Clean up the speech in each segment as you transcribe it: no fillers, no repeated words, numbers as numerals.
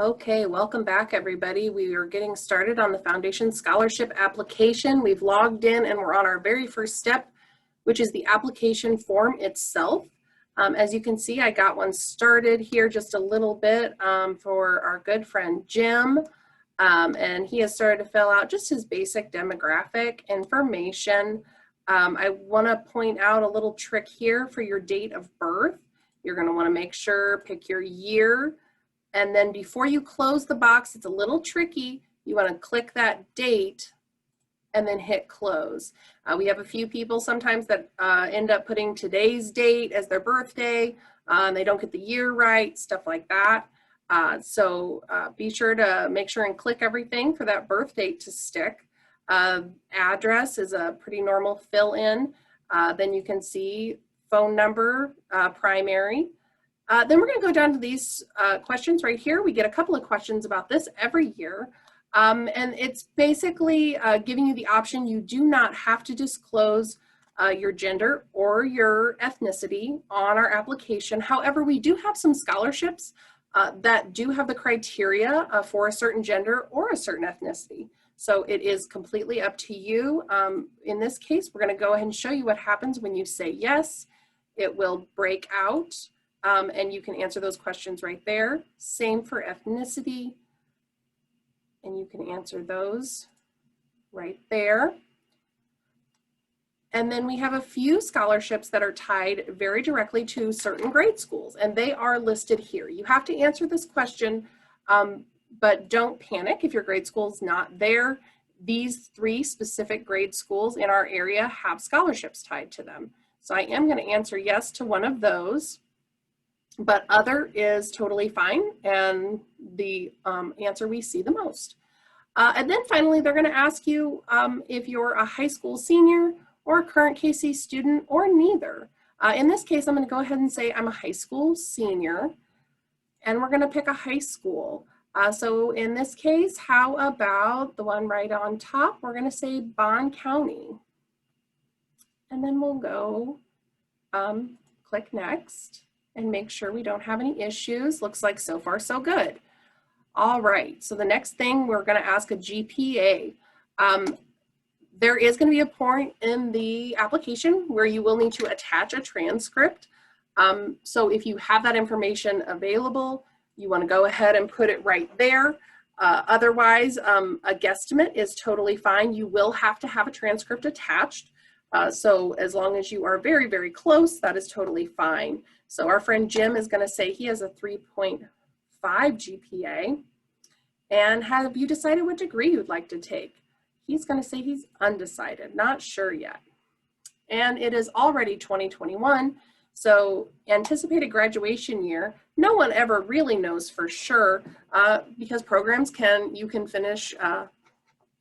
Okay, welcome back everybody. We are getting started on the Foundation Scholarship application. We've logged in and we're on our very first step, which is the application form itself. As you can see, I got one started here just a little bit for our good friend Jim. And he has started to fill out just his basic demographic information. I want to point out a little trick here for your date of birth. You're going to want to make sure, pick your year, and then before you close the box, it's a little tricky. You want to click that date and then hit close. We have a few people sometimes that end up putting today's date as their birthday. And they don't get the year right, stuff like that. So be sure to make sure and click everything for that birth date to stick. Address is a pretty normal fill in. Then you can see phone number, primary. Then we're going to go down to these questions right here. We get a couple of questions about this every year. And it's basically giving you the option. You do not have to disclose your gender or your ethnicity on our application. However, we do have some scholarships that do have the criteria for a certain gender or a certain ethnicity. So it is completely up to you. In this case, we're going to go ahead and show you what happens when you say yes. It will break out. And you can answer those questions right there. Same for ethnicity. And you can answer those right there. And then we have a few scholarships that are tied very directly to certain grade schools, and they are listed here. You have to answer this question, but don't panic if your grade school is not there. These 3 specific grade schools in our area have scholarships tied to them. So I am going to answer yes to one of those. But other is totally fine, and the answer we see the most. And then finally, they're going to ask you if you're a high school senior or a current KC student or neither. In this case, I'm going to go ahead and say I'm a high school senior, and we're going to pick a high school. So in this case, how about the one right on top? We're going to say Bond County. And then we'll go click next and make sure we don't have any issues. Looks like so far so good. All right, so the next thing we're going to ask a GPA. There is going to be a point in the application where you will need to attach a transcript. So if you have that information available, you want to go ahead and put it right there. Otherwise, a guesstimate is totally fine. You will have to have a transcript attached. So as long as you are very, very close, that is totally fine. So our friend Jim is going to say he has a 3.5 GPA. And have you decided what degree you'd like to take? He's going to say he's undecided, not sure yet. And it is already 2021, so anticipated graduation year, no one ever really knows for sure because programs you can finish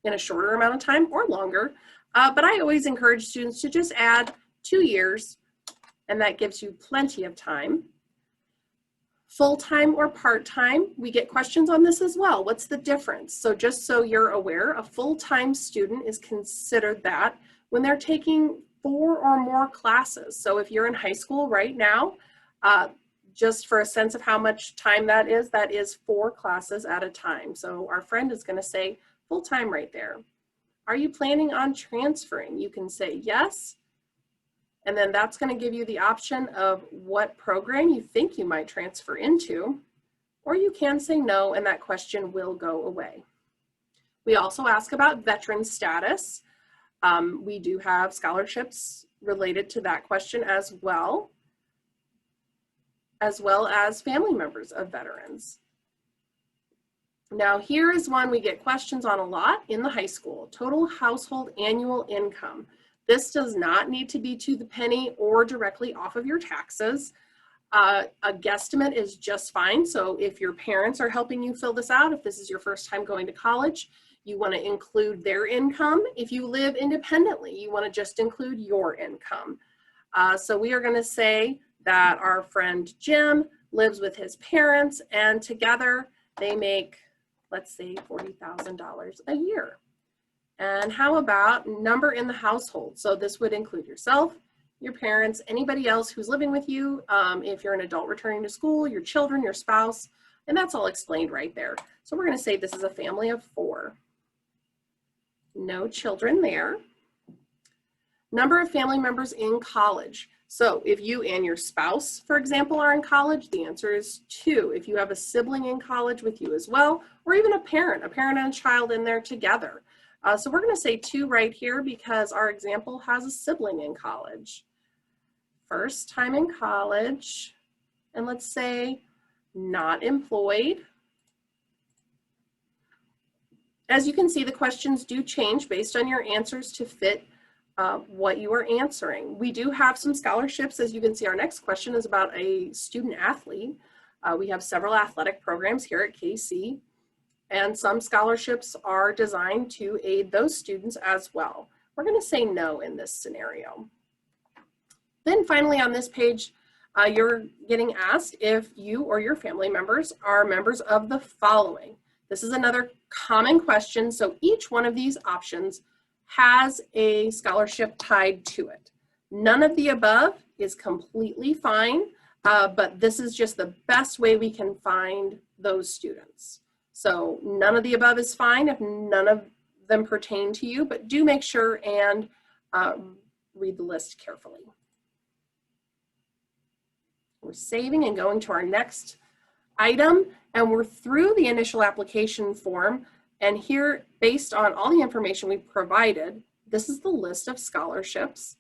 in a shorter amount of time or longer. But I always encourage students to just add 2 years, and that gives you plenty of time. Full-time or part-time, we get questions on this as well. What's the difference? So just so you're aware, a full-time student is considered that when they're taking 4 or more classes. So if you're in high school right now, just for a sense of how much time that is 4 classes at a time. So our friend is going to say full-time right there. Are you planning on transferring? You can say yes, and then that's going to give you the option of what program you think you might transfer into, or you can say no, and that question will go away. We also ask about veteran status. We do have scholarships related to that question as well as family members of veterans. Now here is one we get questions on a lot in the high school, total household annual income. This does not need to be to the penny or directly off of your taxes. A guesstimate is just fine. So if your parents are helping you fill this out, if this is your first time going to college, you want to include their income. If you live independently, you want to just include your income. So we are going to say that our friend Jim lives with his parents, and together they make, let's say, $40,000 a year. And how about number in the household? So this would include yourself, your parents, anybody else who's living with you. If you're an adult returning to school, your children, your spouse, And that's all explained right there. So we're going to say this is a family of 4. No children there. Number of family members in college. So if you and your spouse, for example, are in college, the answer is 2. If you have a sibling in college with you as well, or even a parent and a child in there together. So we're going to say 2 right here because our example has a sibling in college. First time in college, and let's say not employed. As you can see, the questions do change based on your answers to fit what you are answering. We do have some scholarships. As you can see, our next question is about a student athlete. We have several athletic programs here at KC, and some scholarships are designed to aid those students as well. We're going to say no in this scenario. Then finally on this page, you're getting asked if you or your family members are members of the following. This is another common question, so each one of these options has a scholarship tied to it. None of the above is completely fine, but this is just the best way we can find those students. So none of the above is fine if none of them pertain to you, but do make sure and read the list carefully. We're saving and going to our next item, and we're through the initial application form. And here, based on all the information we provided, this is the list of scholarships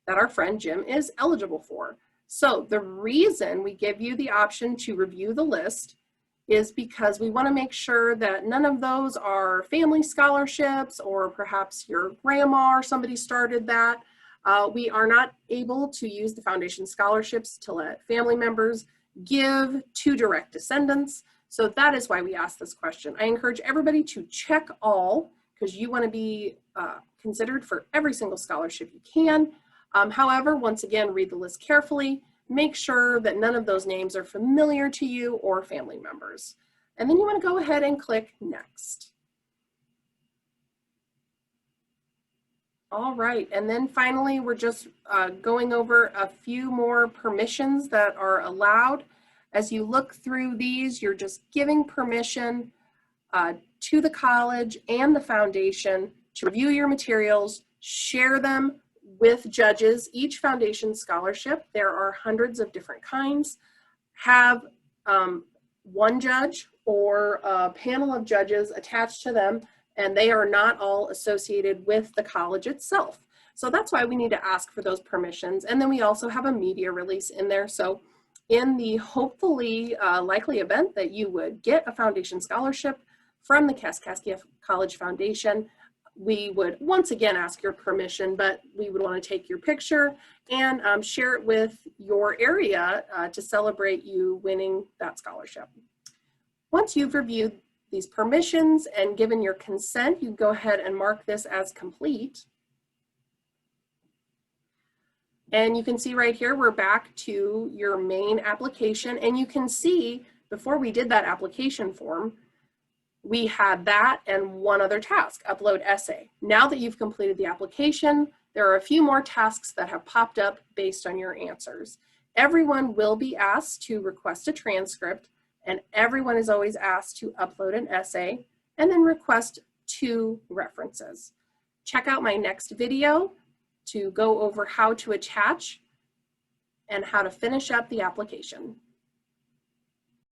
that our friend Jim is eligible for. So the reason we give you the option to review the list is because we want to make sure that none of those are family scholarships, or perhaps your grandma or somebody started that. We are not able to use the foundation scholarships to let family members give to direct descendants. So that is why we asked this question. I encourage everybody to check all, because you want to be considered for every single scholarship you can. However, once again, read the list carefully. Make sure that none of those names are familiar to you or family members. And then you want to go ahead and click Next. All right, and then finally, we're just going over a few more permissions that are allowed. As you look through these, you're just giving permission to the college and the foundation to review your materials, share them with judges. Each foundation scholarship, there are hundreds of different kinds, have one judge or a panel of judges attached to them, and they are not all associated with the college itself. So that's why we need to ask for those permissions. And then we also have a media release in there. So in the hopefully likely event that you would get a foundation scholarship from the Kaskaskia College Foundation, we would once again ask your permission, but we would want to take your picture and share it with your area to celebrate you winning that scholarship. Once you've reviewed these permissions and given your consent, you go ahead and mark this as complete. And you can see right here, we're back to your main application. And you can see before we did that application form, we had that and one other task, upload essay. Now that you've completed the application, there are a few more tasks that have popped up based on your answers. Everyone will be asked to request a transcript, and everyone is always asked to upload an essay and then request 2 references. Check out my next video to go over how to attach and how to finish up the application.